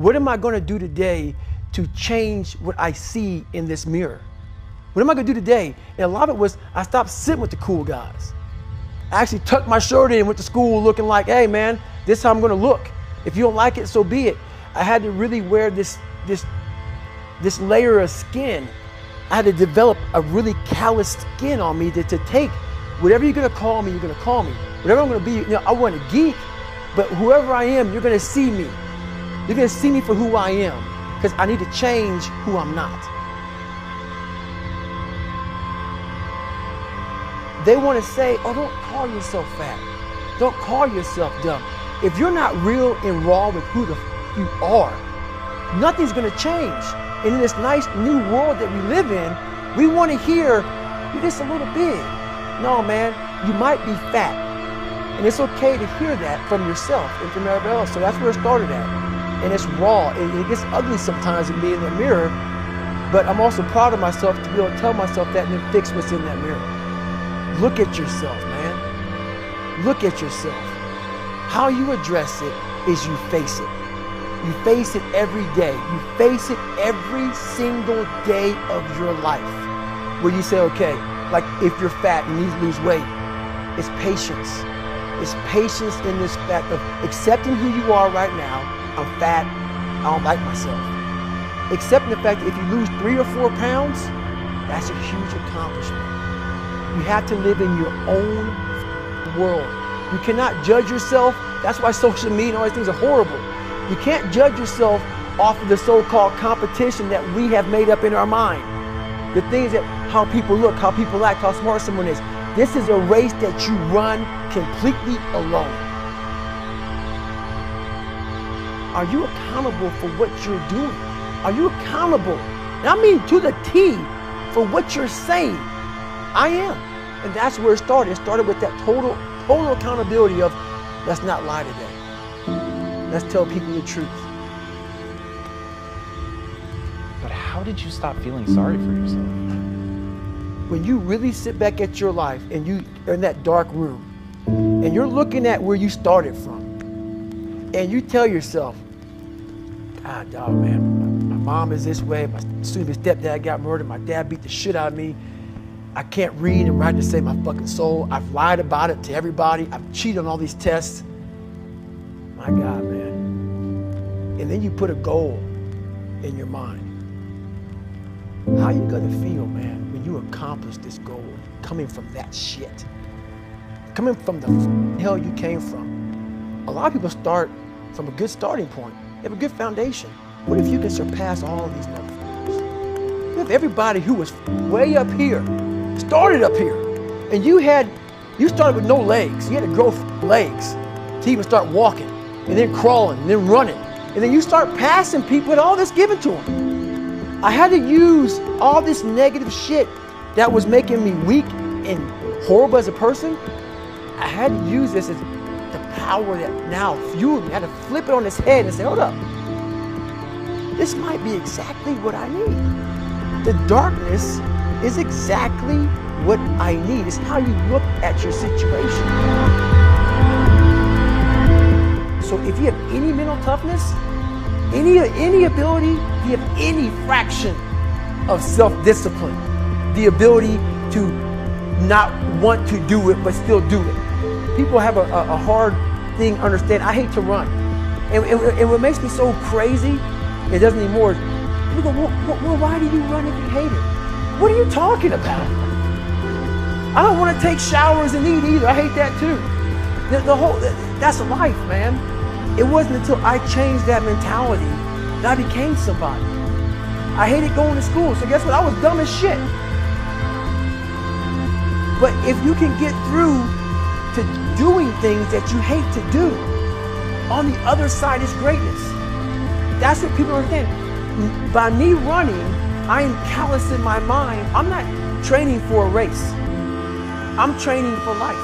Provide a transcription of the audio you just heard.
What am I going to do today to change what I see in this mirror? What am I going to do today? And a lot of it was I stopped sitting with the cool guys. I actually tucked my shirt in and went to school looking like, hey man, this is how I'm going to look. If you don't like it, so be it. I had to really wear this layer of skin. I had to develop a really callous skin on me to take whatever you're going to call me, you're going to call me. Whatever I'm going to be, you know, I wasn't a geek, but whoever I am, you're going to see me. You're going to see me for who I am, because I need to change who I'm not. They want to say, oh, don't call yourself fat. Don't call yourself dumb. If you're not real and raw with who you are, nothing's going to change. And in this nice new world that we live in, we want to hear, you're just a little big. No, man, you might be fat. And it's okay to hear that from yourself and from everybody else. So that's where it started at. And it's raw. It gets ugly sometimes in me in the mirror, but I'm also proud of myself to be able to tell myself that and then fix what's in that mirror. Look at yourself, man. Look at yourself. How you address it is you face it. You face it every day. You face it every single day of your life. Where you say, okay, like if you're fat and you need to lose weight, it's patience. It's patience in this fact of accepting who you are right now. I'm fat, I don't like myself. Accepting the fact that if you lose 3 or 4 pounds, that's a huge accomplishment. You have to live in your own world. You cannot judge yourself. That's why social media and all these things are horrible. You can't judge yourself off of the so-called competition that we have made up in our mind. The things that, how people look, how people act, how smart someone is. This is a race that you run completely alone. Are you accountable for what you're doing? Are you accountable? And I mean to the T for what you're saying. I am. And that's where it started. It started with that total accountability of, let's not lie today. Let's tell people the truth. But how did you stop feeling sorry for yourself? When you really sit back at your life and you are in that dark room and you're looking at where you started from and you tell yourself, God, dog, man, my mom is this way, my soon-to-be stepdad got murdered, my dad beat the shit out of me, I can't read and write to save my fucking soul, I've lied about it to everybody, I've cheated on all these tests. My God, man. And then you put a goal in your mind. How are you gonna feel, man, when you accomplish this goal, coming from that shit? Coming from the hell you came from. A lot of people start from a good starting point. They have a good foundation. What if you can surpass all of these motherfuckers? What if everybody who was way up here started up here, and you started with no legs. You had to grow legs to even start walking, and then crawling, and then running, and then you start passing people with all this given to them. I had to use all this negative shit that was making me weak and horrible as a person. I had to use this as the power that now fueled me. I had to flip it on its head and say, hold up, this might be exactly what I need. The darkness is exactly what I need. It's how you look at your situation. So if you have any mental toughness, any ability, if you have any fraction of self-discipline, the ability to not want to do it but still do it. People have a hard thing understand. I hate to run. And what makes me so crazy, it doesn't anymore, people go, well, why do you run if you hate it? What are you talking about? I don't want to take showers and eat either. I hate that too. That's life, man. It wasn't until I changed that mentality that I became somebody. I hated going to school, so guess what? I was dumb as shit. But if you can get through to doing things that you hate to do, on the other side is greatness. That's what people understand. By me running, I am callous in my mind. I'm not training for a race. I'm training for life.